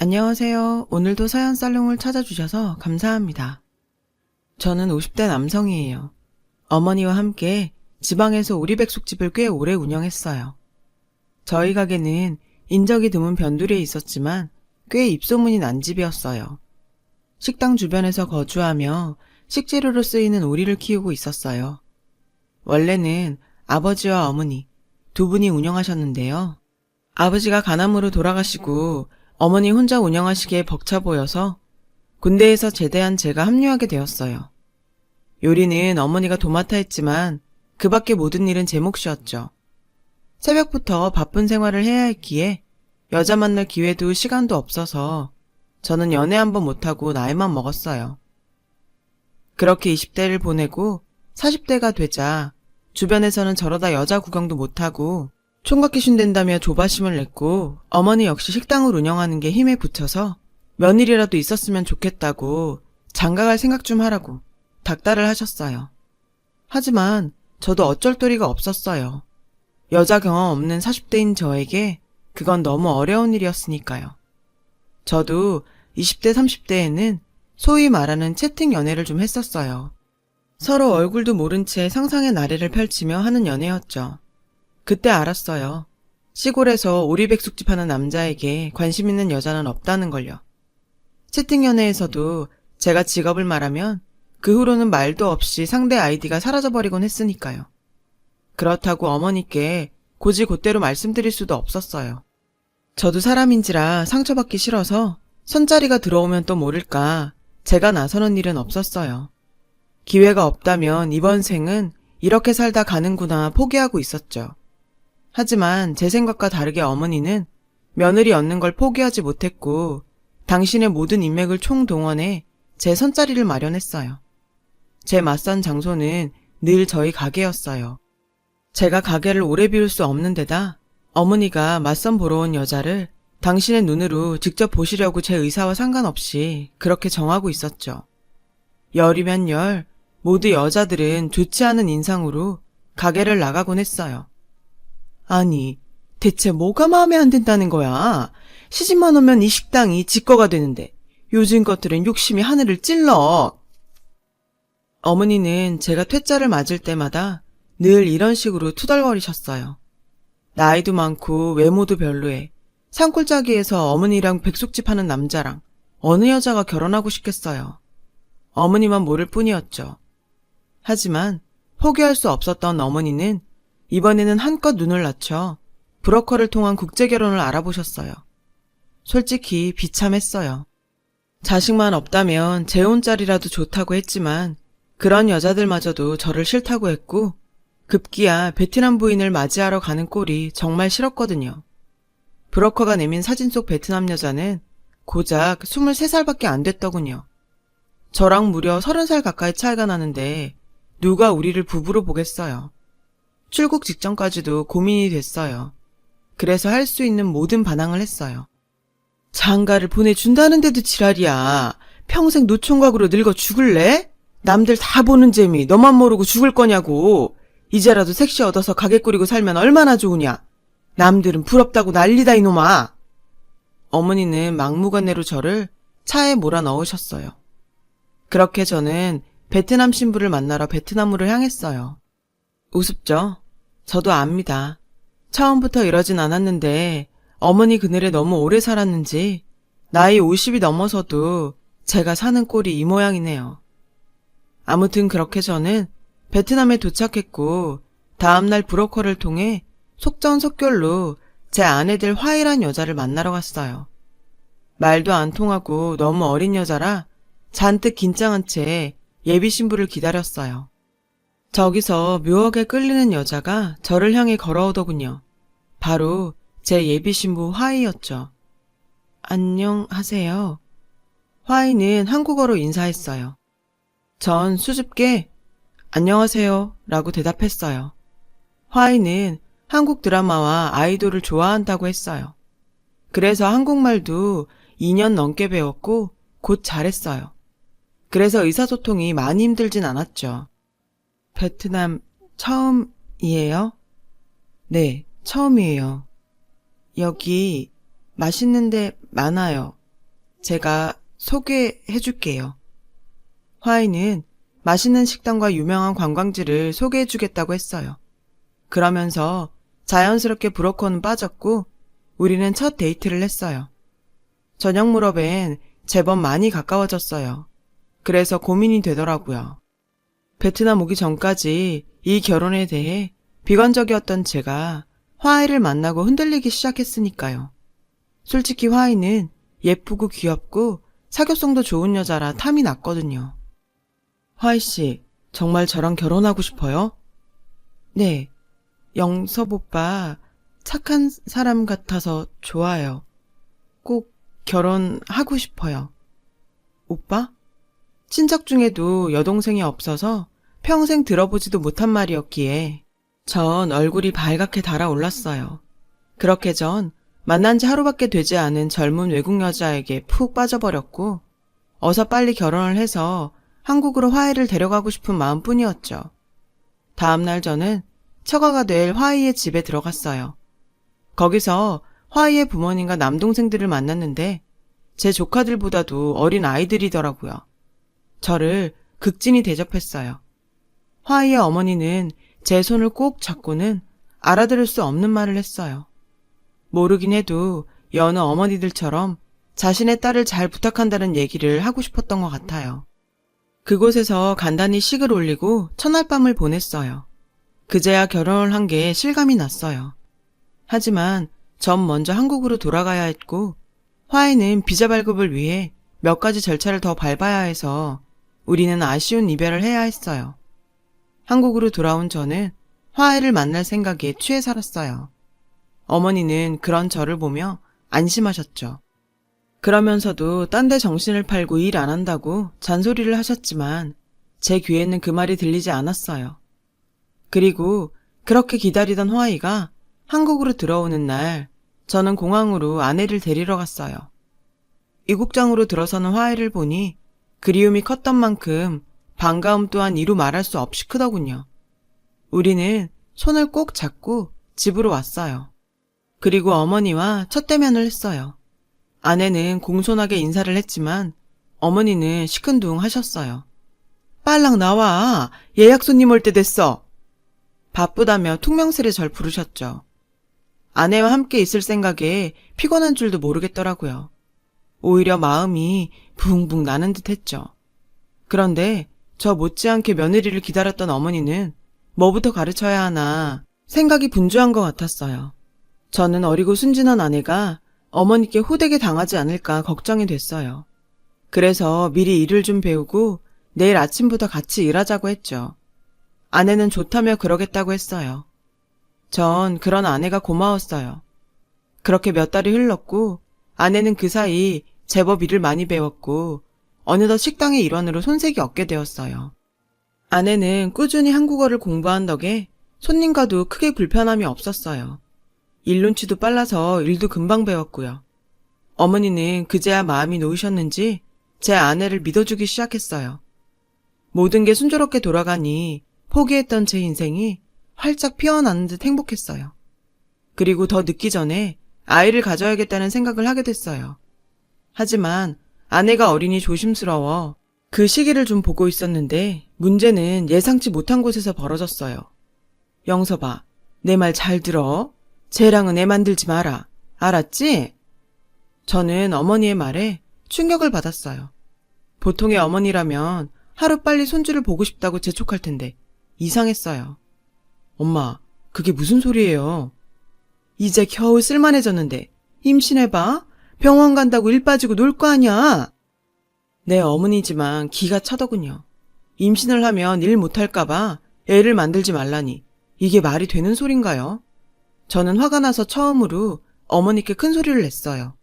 안녕하세요. 오늘도 서연 살롱을 찾아주셔서 감사합니다. 저는 50대 남성이에요. 어머니와 함께 지방에서 오리백숙집을 꽤 오래 운영했어요. 저희 가게는 인적이 드문 변두리에 있었지만 꽤 입소문이 난 집이었어요. 식당 주변에서 거주하며 식재료로 쓰이는 오리를 키우고 있었어요. 원래는 아버지와 어머니 두 분이 운영하셨는데요. 아버지가 간암으로 돌아가시고 어머니 혼자 운영하시기에 벅차 보여서 군대에서 제대한 제가 합류하게 되었어요. 요리는 어머니가 도맡아 했지만 그 밖의 모든 일은 제 몫이었죠. 새벽부터 바쁜 생활을 해야 했기에 여자 만날 기회도 시간도 없어서 저는 연애 한번 못하고 나이만 먹었어요. 그렇게 20대를 보내고 40대가 되자 주변에서는 저러다 여자 구경도 못하고 총각 귀신된다며 조바심을 냈고 어머니 역시 식당을 운영하는 게 힘에 부쳐서 며느리라도 있었으면 좋겠다고 장가갈 생각 좀 하라고 닥달을 하셨어요. 하지만 저도 어쩔 도리가 없었어요. 여자 경험 없는 40대인 저에게 그건 너무 어려운 일이었으니까요. 저도 20대 30대에는 소위 말하는 채팅 연애를 좀 했었어요. 서로 얼굴도 모른 채 상상의 나래를 펼치며 하는 연애였죠. 그때 알았어요. 시골에서 오리백숙집 하는 남자에게 관심 있는 여자는 없다는 걸요. 채팅 연애에서도 제가 직업을 말하면 그 후로는 말도 없이 상대 아이디가 사라져버리곤 했으니까요. 그렇다고 어머니께 곧이곧대로 말씀드릴 수도 없었어요. 저도 사람인지라 상처받기 싫어서 선자리가 들어오면 또 모를까 제가 나서는 일은 없었어요. 기회가 없다면 이번 생은 이렇게 살다 가는구나 포기하고 있었죠. 하지만 제 생각과 다르게 어머니는 며느리 얻는 걸 포기하지 못했고 당신의 모든 인맥을 총동원해 제 선자리를 마련했어요. 제 맞선 장소는 늘 저희 가게였어요. 제가 가게를 오래 비울 수 없는 데다 어머니가 맞선 보러 온 여자를 당신의 눈으로 직접 보시려고 제 의사와 상관없이 그렇게 정하고 있었죠. 열이면 열, 모두 여자들은 좋지 않은 인상으로 가게를 나가곤 했어요. 아니, 대체 뭐가 마음에 안 든다는 거야? 시집만 오면 이 식당이 지 거가 되는데 요즘 것들은 욕심이 하늘을 찔러. 어머니는 제가 퇴짜를 맞을 때마다 늘 이런 식으로 투덜거리셨어요. 나이도 많고 외모도 별로에 산골짜기에서 어머니랑 백숙집 하는 남자랑 어느 여자가 결혼하고 싶겠어요. 어머니만 모를 뿐이었죠. 하지만 포기할 수 없었던 어머니는 이번에는 한껏 눈을 낮춰 브로커를 통한 국제결혼을 알아보셨어요. 솔직히 비참했어요. 자식만 없다면 재혼자리라도 좋다고 했지만 그런 여자들마저도 저를 싫다고 했고 급기야 베트남 부인을 맞이하러 가는 꼴이 정말 싫었거든요. 브로커가 내민 사진 속 베트남 여자는 고작 23살밖에 안 됐더군요. 저랑 무려 30살 가까이 차이가 나는데 누가 우리를 부부로 보겠어요. 출국 직전까지도 고민이 됐어요. 그래서 할 수 있는 모든 반항을 했어요. 장가를 보내준다는데도 지랄이야. 평생 노총각으로 늙어 죽을래? 남들 다 보는 재미 너만 모르고 죽을 거냐고. 이제라도 색시 얻어서 가게 꾸리고 살면 얼마나 좋으냐. 남들은 부럽다고 난리다 이놈아. 어머니는 막무가내로 저를 차에 몰아넣으셨어요. 그렇게 저는 베트남 신부를 만나러 베트남으로 향했어요. 우습죠? 저도 압니다. 처음부터 이러진 않았는데 어머니 그늘에 너무 오래 살았는지 나이 50이 넘어서도 제가 사는 꼴이 이 모양이네요. 아무튼 그렇게 저는 베트남에 도착했고 다음날 브로커를 통해 속전속결로 제 아내 될 화이란 여자를 만나러 갔어요. 말도 안 통하고 너무 어린 여자라 잔뜩 긴장한 채 예비 신부를 기다렸어요. 저기서 묘하게 끌리는 여자가 저를 향해 걸어오더군요. 바로 제 예비 신부 화이였죠. 안녕하세요. 화이는 한국어로 인사했어요. 전 수줍게 안녕하세요 라고 대답했어요. 화이는 한국 드라마와 아이돌을 좋아한다고 했어요. 그래서 한국말도 2년 넘게 배웠고 곧 잘했어요. 그래서 의사소통이 많이 힘들진 않았죠. 베트남 처음이에요? 네, 처음이에요. 여기 맛있는 데 많아요. 제가 소개해 줄게요. 화이는 맛있는 식당과 유명한 관광지를 소개해 주겠다고 했어요. 그러면서 자연스럽게 브로커는 빠졌고 우리는 첫 데이트를 했어요. 저녁 무렵엔 제법 많이 가까워졌어요. 그래서 고민이 되더라고요. 베트남 오기 전까지 이 결혼에 대해 비관적이었던 제가 화이를 만나고 흔들리기 시작했으니까요. 솔직히 화이는 예쁘고 귀엽고 사교성도 좋은 여자라 탐이 났거든요. 화이씨, 정말 저랑 결혼하고 싶어요? 네, 영섭 오빠 착한 사람 같아서 좋아요. 꼭 결혼하고 싶어요. 오빠? 친척 중에도 여동생이 없어서 평생 들어보지도 못한 말이었기에 전 얼굴이 발갛게 달아올랐어요. 그렇게 전 만난 지 하루밖에 되지 않은 젊은 외국 여자에게 푹 빠져버렸고 어서 빨리 결혼을 해서 한국으로 화이를 데려가고 싶은 마음뿐이었죠. 다음날 저는 처가가 될 화이의 집에 들어갔어요. 거기서 화이의 부모님과 남동생들을 만났는데 제 조카들보다도 어린 아이들이더라고요. 저를 극진히 대접했어요. 화이의 어머니는 제 손을 꼭 잡고는 알아들을 수 없는 말을 했어요. 모르긴 해도 여느 어머니들처럼 자신의 딸을 잘 부탁한다는 얘기를 하고 싶었던 것 같아요. 그곳에서 간단히 식을 올리고 첫날밤을 보냈어요. 그제야 결혼을 한 게 실감이 났어요. 하지만 전 먼저 한국으로 돌아가야 했고 화이는 비자 발급을 위해 몇 가지 절차를 더 밟아야 해서 우리는 아쉬운 이별을 해야 했어요. 한국으로 돌아온 저는 화이를 만날 생각에 취해 살았어요. 어머니는 그런 저를 보며 안심하셨죠. 그러면서도 딴 데 정신을 팔고 일 안 한다고 잔소리를 하셨지만 제 귀에는 그 말이 들리지 않았어요. 그리고 그렇게 기다리던 화이가 한국으로 들어오는 날 저는 공항으로 아내를 데리러 갔어요. 이국장으로 들어서는 화이를 보니 그리움이 컸던 만큼 반가움 또한 이루 말할 수 없이 크더군요. 우리는 손을 꼭 잡고 집으로 왔어요. 그리고 어머니와 첫 대면을 했어요. 아내는 공손하게 인사를 했지만 어머니는 시큰둥 하셨어요. 빨랑 나와. 예약 손님 올 때 됐어. 바쁘다며 퉁명스레 절 부르셨죠. 아내와 함께 있을 생각에 피곤한 줄도 모르겠더라고요. 오히려 마음이 붕붕 나는 듯 했죠. 그런데 저 못지않게 며느리를 기다렸던 어머니는 뭐부터 가르쳐야 하나 생각이 분주한 것 같았어요. 저는 어리고 순진한 아내가 어머니께 호되게 당하지 않을까 걱정이 됐어요. 그래서 미리 일을 좀 배우고 내일 아침부터 같이 일하자고 했죠. 아내는 좋다며 그러겠다고 했어요. 전 그런 아내가 고마웠어요. 그렇게 몇 달이 흘렀고 아내는 그 사이 제법 일을 많이 배웠고 어느덧 식당의 일원으로 손색이 없게 되었어요. 아내는 꾸준히 한국어를 공부한 덕에 손님과도 크게 불편함이 없었어요. 일 눈치도 빨라서 일도 금방 배웠고요. 어머니는 그제야 마음이 놓이셨는지 제 아내를 믿어주기 시작했어요. 모든 게 순조롭게 돌아가니 포기했던 제 인생이 활짝 피어나는 듯 행복했어요. 그리고 더 늦기 전에 아이를 가져야겠다는 생각을 하게 됐어요. 하지만 아내가 어리니 조심스러워 그 시기를 좀 보고 있었는데 문제는 예상치 못한 곳에서 벌어졌어요. 영섭아, 내 말 잘 들어. 쟤랑은 애 만들지 마라. 알았지? 저는 어머니의 말에 충격을 받았어요. 보통의 어머니라면 하루빨리 손주를 보고 싶다고 재촉할 텐데 이상했어요. 엄마, 그게 무슨 소리예요? 이제 겨우 쓸만해졌는데 임신해봐? 병원 간다고 일 빠지고 놀 거 아니야? 내 어머니지만 기가 차더군요. 임신을 하면 일 못할까봐 애를 만들지 말라니 이게 말이 되는 소린가요? 저는 화가 나서 처음으로 어머니께 큰 소리를 냈어요.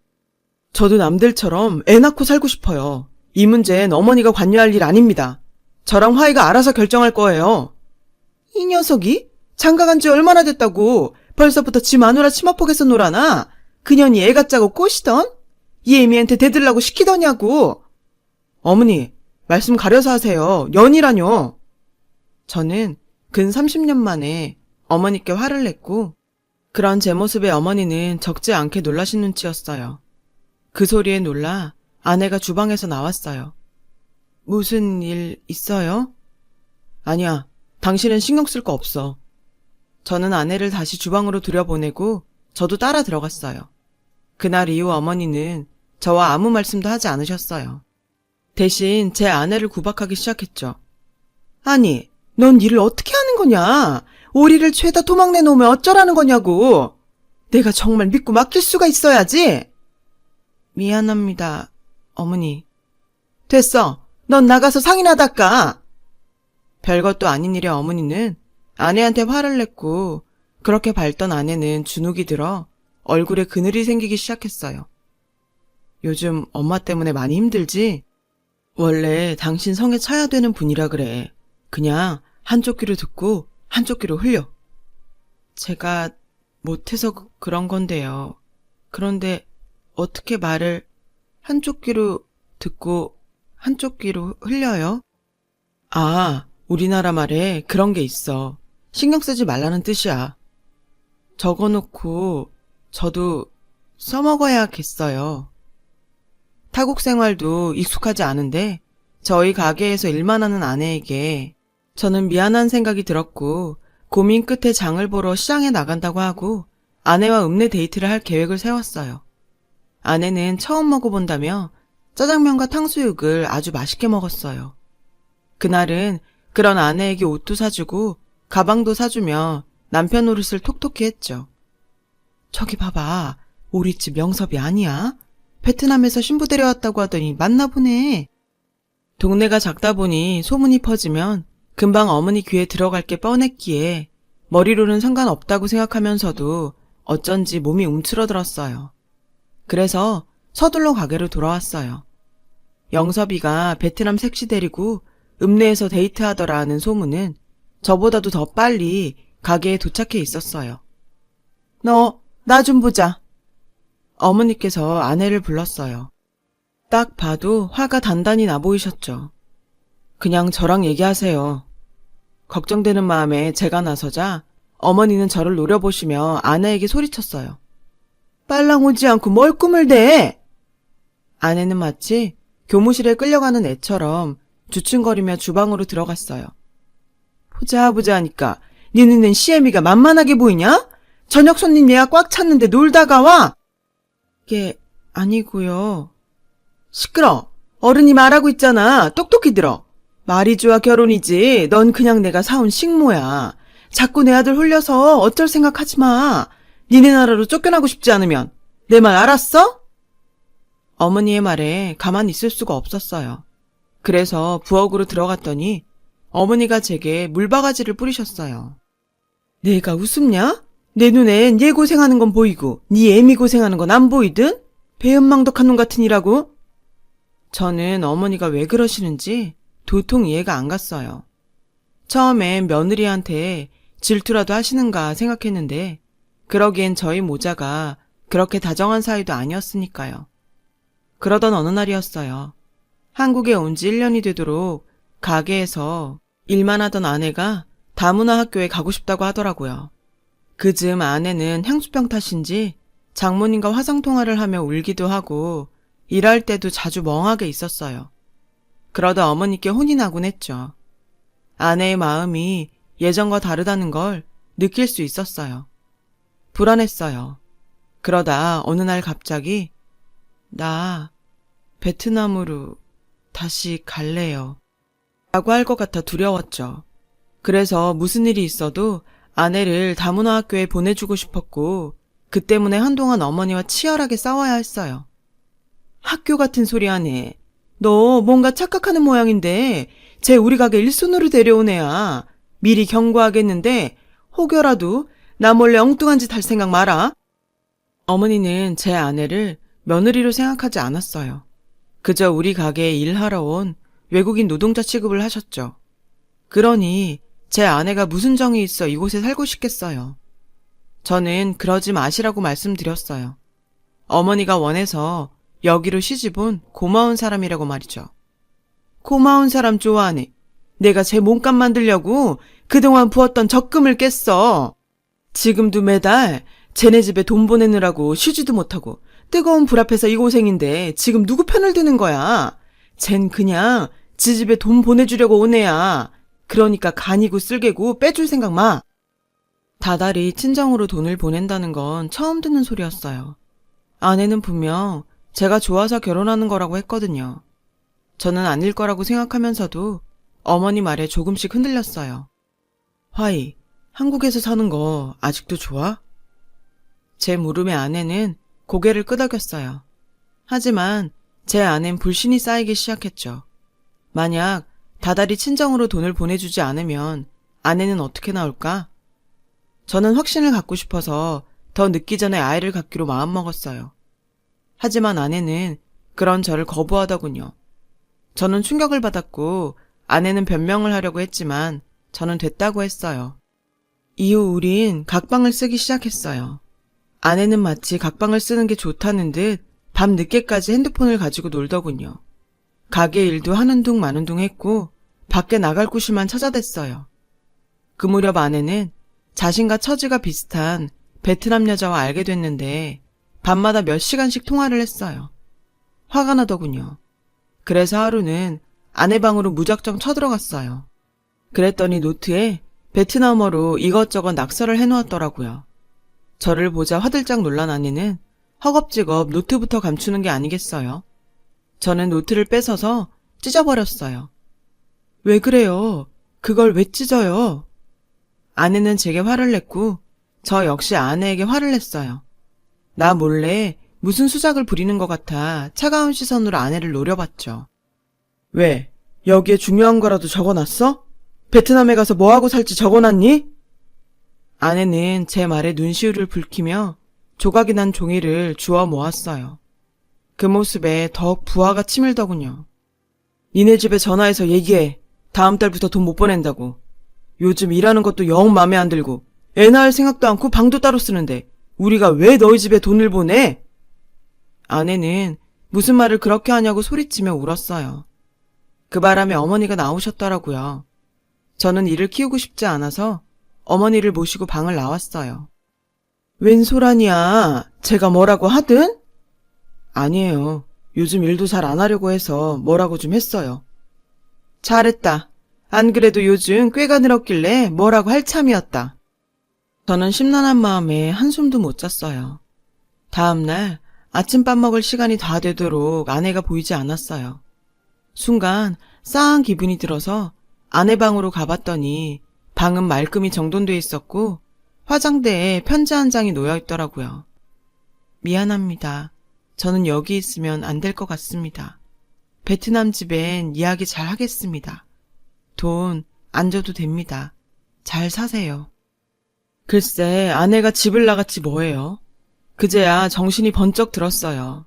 저도 남들처럼 애 낳고 살고 싶어요. 이 문제는 어머니가 관여할 일 아닙니다. 저랑 화이가 알아서 결정할 거예요. 이 녀석이? 장가간 지 얼마나 됐다고 벌써부터 지 마누라 치마폭에서 놀아나? 그년이 애가 짜고 꼬시던? 이 애미한테 대들라고 시키더냐고. 어머니, 말씀 가려서 하세요. 연이라뇨. 저는 근 30년 만에 어머니께 화를 냈고 그런 제 모습에 어머니는 적지 않게 놀라신 눈치였어요. 그 소리에 놀라 아내가 주방에서 나왔어요. 무슨 일 있어요? 아니야, 당신은 신경 쓸 거 없어. 저는 아내를 다시 주방으로 들여보내고 저도 따라 들어갔어요. 그날 이후 어머니는 저와 아무 말씀도 하지 않으셨어요. 대신 제 아내를 구박하기 시작했죠. 아니, 넌 일을 어떻게 하는 거냐? 오리를 죄다 도망내 놓으면 어쩌라는 거냐고. 내가 정말 믿고 맡길 수가 있어야지. 미안합니다, 어머니. 됐어. 넌 나가서 상이나 닦아. 별것도 아닌 일에 어머니는 아내한테 화를 냈고 그렇게 밟던 아내는 주눅이 들어 얼굴에 그늘이 생기기 시작했어요. 요즘 엄마 때문에 많이 힘들지? 원래 당신 성에 차야 되는 분이라 그래. 그냥 한쪽 귀로 듣고 한쪽 귀로 흘려. 제가 못해서 그런 건데요. 그런데 어떻게 말을 한쪽 귀로 듣고 한쪽 귀로 흘려요? 아, 우리나라 말에 그런 게 있어. 신경 쓰지 말라는 뜻이야. 적어놓고 저도 써먹어야겠어요. 타국 생활도 익숙하지 않은데 저희 가게에서 일만 하는 아내에게 저는 미안한 생각이 들었고 고민 끝에 장을 보러 시장에 나간다고 하고 아내와 읍내 데이트를 할 계획을 세웠어요. 아내는 처음 먹어본다며 짜장면과 탕수육을 아주 맛있게 먹었어요. 그날은 그런 아내에게 옷도 사주고 가방도 사주며 남편 노릇을 톡톡히 했죠. 저기 봐봐, 우리 집 영섭이 아니야? 베트남에서 신부 데려왔다고 하더니 맞나 보네. 동네가 작다 보니 소문이 퍼지면 금방 어머니 귀에 들어갈 게 뻔했기에 머리로는 상관없다고 생각하면서도 어쩐지 몸이 움츠러들었어요. 그래서 서둘러 가게로 돌아왔어요. 영섭이가 베트남 색시 데리고 읍내에서 데이트하더라 하는 소문은 저보다도 더 빨리 가게에 도착해 있었어요. 너, 나 좀 보자. 어머니께서 아내를 불렀어요. 딱 봐도 화가 단단히 나 보이셨죠. 그냥 저랑 얘기하세요. 걱정되는 마음에 제가 나서자 어머니는 저를 노려보시며 아내에게 소리쳤어요. 빨랑 오지 않고 뭘 꿈을 대? 아내는 마치 교무실에 끌려가는 애처럼 주춤거리며 주방으로 들어갔어요. 보자 하니까 네 눈엔 시애미가 만만하게 보이냐? 저녁 손님 예약 꽉 찼는데 놀다가 와? 이게 아니고요. 시끄러. 어른이 말하고 있잖아. 똑똑히 들어. 말이 좋아 결혼이지. 넌 그냥 내가 사온 식모야. 자꾸 내 아들 홀려서 어쩔 생각하지 마. 니네 나라로 쫓겨나고 싶지 않으면. 내 말 알았어? 어머니의 말에 가만히 있을 수가 없었어요. 그래서 부엌으로 들어갔더니 어머니가 제게 물바가지를 뿌리셨어요. 내가 우습냐? 내 눈엔 얘 고생하는 건 보이고 네 애미 고생하는 건 안 보이든? 배은망덕한 놈 같은 이라고? 저는 어머니가 왜 그러시는지 도통 이해가 안 갔어요. 처음엔 며느리한테 질투라도 하시는가 생각했는데 그러기엔 저희 모자가 그렇게 다정한 사이도 아니었으니까요. 그러던 어느 날이었어요. 한국에 온 지 1년이 되도록 가게에서 일만 하던 아내가 다문화 학교에 가고 싶다고 하더라고요. 그즈음 아내는 향수병 탓인지 장모님과 화상통화를 하며 울기도 하고 일할 때도 자주 멍하게 있었어요. 그러다 어머니께 혼이 나곤 했죠. 아내의 마음이 예전과 다르다는 걸 느낄 수 있었어요. 불안했어요. 그러다 어느 날 갑자기 나 베트남으로 다시 갈래요. 라고 할 것 같아 두려웠죠. 그래서 무슨 일이 있어도 아내를 다문화 학교에 보내주고 싶었고 그 때문에 한동안 어머니와 치열하게 싸워야 했어요. 학교 같은 소리 하네. 너 뭔가 착각하는 모양인데 쟤 우리 가게 일손으로 데려온 애야. 미리 경고하겠는데 혹여라도 나 몰래 엉뚱한 짓 할 생각 마라. 어머니는 제 아내를 며느리로 생각하지 않았어요. 그저 우리 가게에 일하러 온 외국인 노동자 취급을 하셨죠. 그러니 제 아내가 무슨 정이 있어 이곳에 살고 싶겠어요. 저는 그러지 마시라고 말씀드렸어요. 어머니가 원해서 여기로 시집온 고마운 사람이라고 말이죠. 고마운 사람 좋아하네. 내가 제 몸값 만들려고 그동안 부었던 적금을 깼어. 지금도 매달 쟤네 집에 돈 보내느라고 쉬지도 못하고 뜨거운 불 앞에서 이 고생인데 지금 누구 편을 드는 거야? 쟨 그냥 지 집에 돈 보내주려고 온 애야. 그러니까 간이고 쓸개고 빼줄 생각 마. 다달이 친정으로 돈을 보낸다는 건 처음 듣는 소리였어요. 아내는 분명 제가 좋아서 결혼하는 거라고 했거든요. 저는 아닐 거라고 생각하면서도 어머니 말에 조금씩 흔들렸어요. 화이, 한국에서 사는 거 아직도 좋아? 제 물음에 아내는 고개를 끄덕였어요. 하지만 제 안엔 불신이 쌓이기 시작했죠. 만약 다달이 친정으로 돈을 보내주지 않으면 아내는 어떻게 나올까? 저는 확신을 갖고 싶어서 더 늦기 전에 아이를 갖기로 마음먹었어요. 하지만 아내는 그런 저를 거부하더군요. 저는 충격을 받았고 아내는 변명을 하려고 했지만 저는 됐다고 했어요. 이후 우린 각방을 쓰기 시작했어요. 아내는 마치 각방을 쓰는 게 좋다는 듯 밤 늦게까지 핸드폰을 가지고 놀더군요. 가게 일도 하는 둥 마는 둥 했고 밖에 나갈 곳이만 찾아댔어요. 그 무렵 아내는 자신과 처지가 비슷한 베트남 여자와 알게 됐는데 밤마다 몇 시간씩 통화를 했어요. 화가 나더군요. 그래서 하루는 아내 방으로 무작정 쳐들어갔어요. 그랬더니 노트에 베트남어로 이것저것 낙서를 해놓았더라고요. 저를 보자 화들짝 놀란 아내는 허겁지겁 노트부터 감추는 게 아니겠어요. 저는 노트를 뺏어서 찢어버렸어요. 왜 그래요? 그걸 왜 찢어요? 아내는 제게 화를 냈고 저 역시 아내에게 화를 냈어요. 나 몰래 무슨 수작을 부리는 것 같아 차가운 시선으로 아내를 노려봤죠. 왜? 여기에 중요한 거라도 적어놨어? 베트남에 가서 뭐하고 살지 적어놨니? 아내는 제 말에 눈시울을 붉히며 조각이 난 종이를 주워 모았어요. 그 모습에 더욱 부하가 치밀더군요. 니네 집에 전화해서 얘기해. 다음 달부터 돈 못 보낸다고. 요즘 일하는 것도 영 맘에 안 들고 애 낳을 생각도 않고 방도 따로 쓰는데 우리가 왜 너희 집에 돈을 보내? 아내는 무슨 말을 그렇게 하냐고 소리치며 울었어요. 그 바람에 어머니가 나오셨더라고요. 저는 이를 키우고 싶지 않아서 어머니를 모시고 방을 나왔어요. 웬 소란이야. 제가 뭐라고 하든? 아니에요. 요즘 일도 잘 안 하려고 해서 뭐라고 좀 했어요. 잘했다. 안 그래도 요즘 꾀가 늘었길래 뭐라고 할 참이었다. 저는 심란한 마음에 한숨도 못 잤어요. 다음 날 아침밥 먹을 시간이 다 되도록 아내가 보이지 않았어요. 순간 싸한 기분이 들어서 아내 방으로 가봤더니 방은 말끔히 정돈돼 있었고 화장대에 편지 한 장이 놓여 있더라고요. 미안합니다. 저는 여기 있으면 안 될 것 같습니다. 베트남 집엔 이야기 잘 하겠습니다. 돈 안 줘도 됩니다. 잘 사세요. 글쎄 아내가 집을 나갔지 뭐예요. 그제야 정신이 번쩍 들었어요.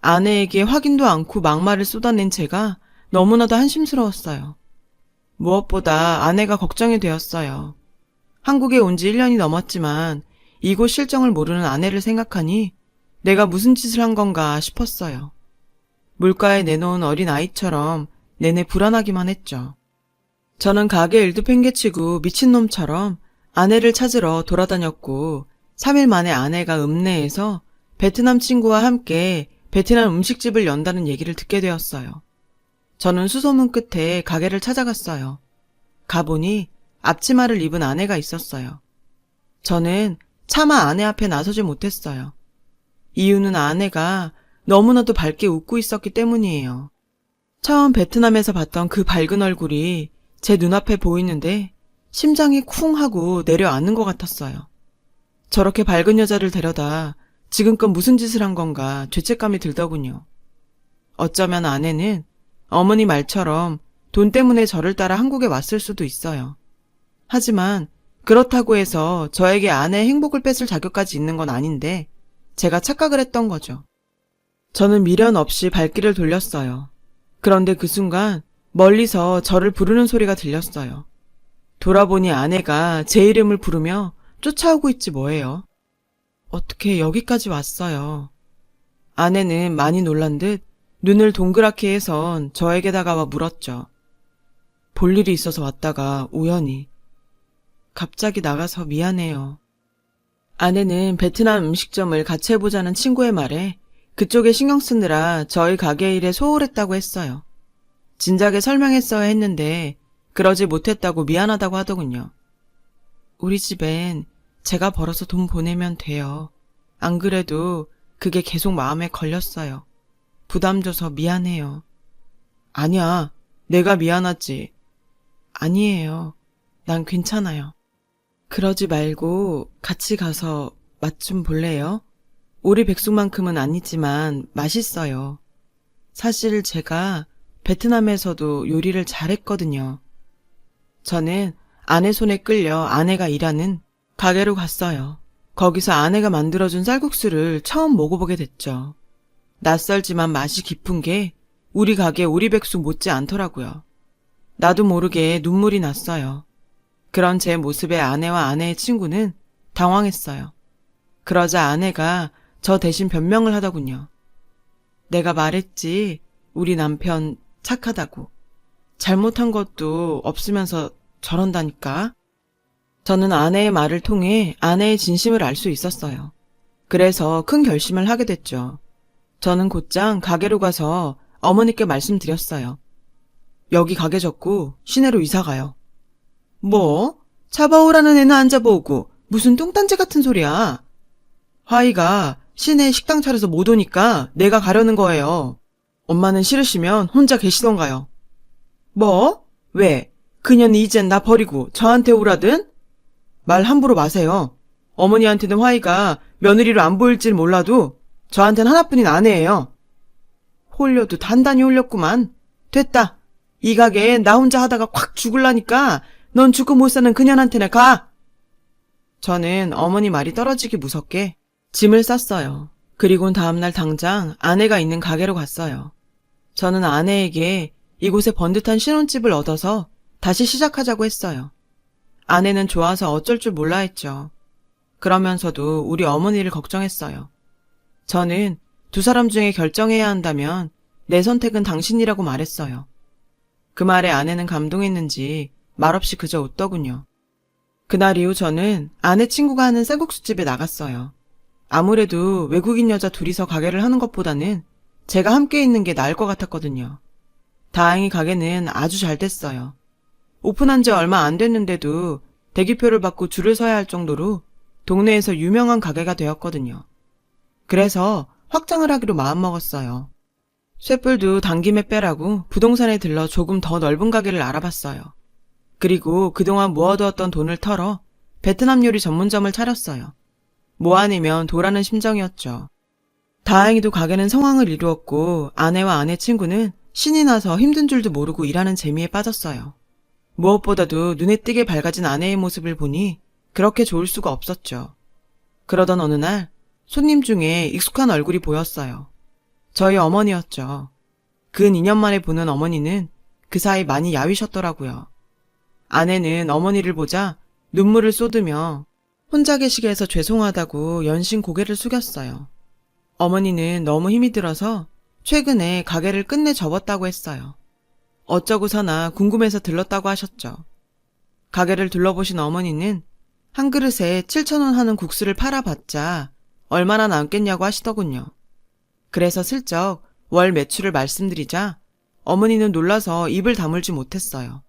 아내에게 확인도 않고 막말을 쏟아낸 제가 너무나도 한심스러웠어요. 무엇보다 아내가 걱정이 되었어요. 한국에 온 지 1년이 넘었지만 이곳 실정을 모르는 아내를 생각하니 내가 무슨 짓을 한 건가 싶었어요. 물가에 내놓은 어린 아이처럼 내내 불안하기만 했죠. 저는 가게 일도 팽개치고 미친놈처럼 아내를 찾으러 돌아다녔고 3일 만에 아내가 읍내에서 베트남 친구와 함께 베트남 음식집을 연다는 얘기를 듣게 되었어요. 저는 수소문 끝에 가게를 찾아갔어요. 가보니 앞치마를 입은 아내가 있었어요. 저는 차마 아내 앞에 나서지 못했어요. 이유는 아내가 너무나도 밝게 웃고 있었기 때문이에요. 처음 베트남에서 봤던 그 밝은 얼굴이 제 눈앞에 보이는데 심장이 쿵 하고 내려앉는 것 같았어요. 저렇게 밝은 여자를 데려다 지금껏 무슨 짓을 한 건가 죄책감이 들더군요. 어쩌면 아내는 어머니 말처럼 돈 때문에 저를 따라 한국에 왔을 수도 있어요. 하지만 그렇다고 해서 저에게 아내의 행복을 뺏을 자격까지 있는 건 아닌데 제가 착각을 했던 거죠. 저는 미련 없이 발길을 돌렸어요. 그런데 그 순간 멀리서 저를 부르는 소리가 들렸어요. 돌아보니 아내가 제 이름을 부르며 쫓아오고 있지 뭐예요. 어떻게 여기까지 왔어요. 아내는 많이 놀란 듯 눈을 동그랗게 해선 저에게 다가와 물었죠. 볼 일이 있어서 왔다가 우연히. 갑자기 나가서 미안해요. 아내는 베트남 음식점을 같이 해보자는 친구의 말에 그쪽에 신경 쓰느라 저희 가게 일에 소홀했다고 했어요. 진작에 설명했어야 했는데 그러지 못했다고 미안하다고 하더군요. 우리 집엔 제가 벌어서 돈 보내면 돼요. 안 그래도 그게 계속 마음에 걸렸어요. 부담 줘서 미안해요. 아니야, 내가 미안하지. 아니에요. 난 괜찮아요. 그러지 말고 같이 가서 맛 좀 볼래요? 오리 백숙만큼은 아니지만 맛있어요. 사실 제가 베트남에서도 요리를 잘했거든요. 저는 아내 손에 끌려 아내가 일하는 가게로 갔어요. 거기서 아내가 만들어준 쌀국수를 처음 먹어보게 됐죠. 낯설지만 맛이 깊은 게 우리 가게 오리백숙 못지 않더라고요. 나도 모르게 눈물이 났어요. 그런 제 모습에 아내와 아내의 친구는 당황했어요. 그러자 아내가 저 대신 변명을 하더군요. 내가 말했지, 우리 남편 착하다고. 잘못한 것도 없으면서 저런다니까. 저는 아내의 말을 통해 아내의 진심을 알 수 있었어요. 그래서 큰 결심을 하게 됐죠. 저는 곧장 가게로 가서 어머니께 말씀드렸어요. 여기 가게 접고 시내로 이사가요. 뭐? 잡아오라는 애는 안 잡아오고 무슨 뚱딴지 같은 소리야. 화이가 시내에 식당 차려서 못 오니까 내가 가려는 거예요. 엄마는 싫으시면 혼자 계시던가요. 뭐? 왜? 그년이 이젠 나 버리고 저한테 오라든? 말 함부로 마세요. 어머니한테는 화이가 며느리로 안 보일지 몰라도 저한테는 하나뿐인 아내예요. 홀려도 단단히 홀렸구만. 됐다. 이 가게에 나 혼자 하다가 콱 죽을라니까 넌 죽고 못 사는 그년한테나 가. 저는 어머니 말이 떨어지기 무섭게 짐을 쌌어요. 그리고는 다음날 당장 아내가 있는 가게로 갔어요. 저는 아내에게 이곳에 번듯한 신혼집을 얻어서 다시 시작하자고 했어요. 아내는 좋아서 어쩔 줄 몰라 했죠. 그러면서도 우리 어머니를 걱정했어요. 저는 두 사람 중에 결정해야 한다면 내 선택은 당신이라고 말했어요. 그 말에 아내는 감동했는지 말없이 그저 웃더군요. 그날 이후 저는 아내 친구가 하는 쌀국수집에 나갔어요. 아무래도 외국인 여자 둘이서 가게를 하는 것보다는 제가 함께 있는 게 나을 것 같았거든요. 다행히 가게는 아주 잘 됐어요. 오픈한 지 얼마 안 됐는데도 대기표를 받고 줄을 서야 할 정도로 동네에서 유명한 가게가 되었거든요. 그래서 확장을 하기로 마음먹었어요. 쇳불도 당김에 빼라고 부동산에 들러 조금 더 넓은 가게를 알아봤어요. 그리고 그동안 모아두었던 돈을 털어 베트남 요리 전문점을 차렸어요. 뭐 아니면 도라는 심정이었죠. 다행히도 가게는 성황을 이루었고 아내와 아내 친구는 신이 나서 힘든 줄도 모르고 일하는 재미에 빠졌어요. 무엇보다도 눈에 띄게 밝아진 아내의 모습을 보니 그렇게 좋을 수가 없었죠. 그러던 어느 날 손님 중에 익숙한 얼굴이 보였어요. 저희 어머니였죠. 근 2년 만에 보는 어머니는 그 사이 많이 야위셨더라고요. 아내는 어머니를 보자 눈물을 쏟으며 혼자 계시게 해서 죄송하다고 연신 고개를 숙였어요. 어머니는 너무 힘이 들어서 최근에 가게를 끝내 접었다고 했어요. 어쩌고서나 궁금해서 들렀다고 하셨죠. 가게를 둘러보신 어머니는 한 그릇에 7,000원 하는 국수를 팔아봤자 얼마나 남겠냐고 하시더군요. 그래서 슬쩍 월 매출을 말씀드리자 어머니는 놀라서 입을 다물지 못했어요.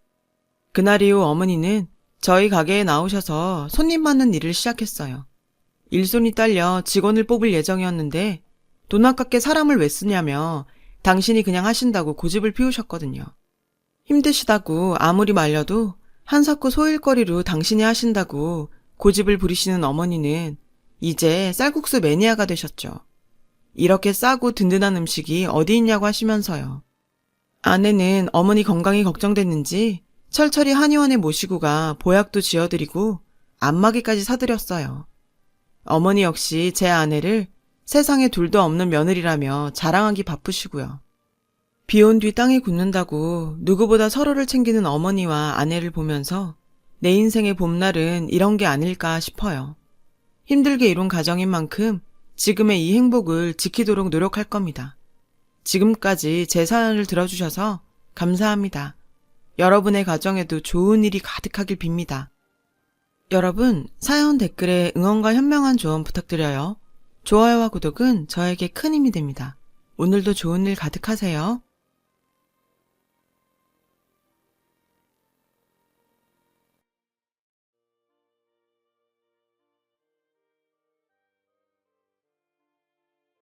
그날 이후 어머니는 저희 가게에 나오셔서 손님 맞는 일을 시작했어요. 일손이 딸려 직원을 뽑을 예정이었는데 돈 아깝게 사람을 왜 쓰냐며 당신이 그냥 하신다고 고집을 피우셨거든요. 힘드시다고 아무리 말려도 한사코 소일거리로 당신이 하신다고 고집을 부리시는 어머니는 이제 쌀국수 매니아가 되셨죠. 이렇게 싸고 든든한 음식이 어디 있냐고 하시면서요. 아내는 어머니 건강이 걱정됐는지 철철이 한의원에 모시고 가 보약도 지어드리고 안마기까지 사드렸어요. 어머니 역시 제 아내를 세상에 둘도 없는 며느리라며 자랑하기 바쁘시고요. 비온 뒤 땅이 굳는다고 누구보다 서로를 챙기는 어머니와 아내를 보면서 내 인생의 봄날은 이런 게 아닐까 싶어요. 힘들게 이룬 가정인 만큼 지금의 이 행복을 지키도록 노력할 겁니다. 지금까지 제 사연을 들어주셔서 감사합니다. 여러분의 가정에도 좋은 일이 가득하길 빕니다. 여러분, 사연 댓글에 응원과 현명한 조언 부탁드려요. 좋아요와 구독은 저에게 큰 힘이 됩니다. 오늘도 좋은 일 가득하세요.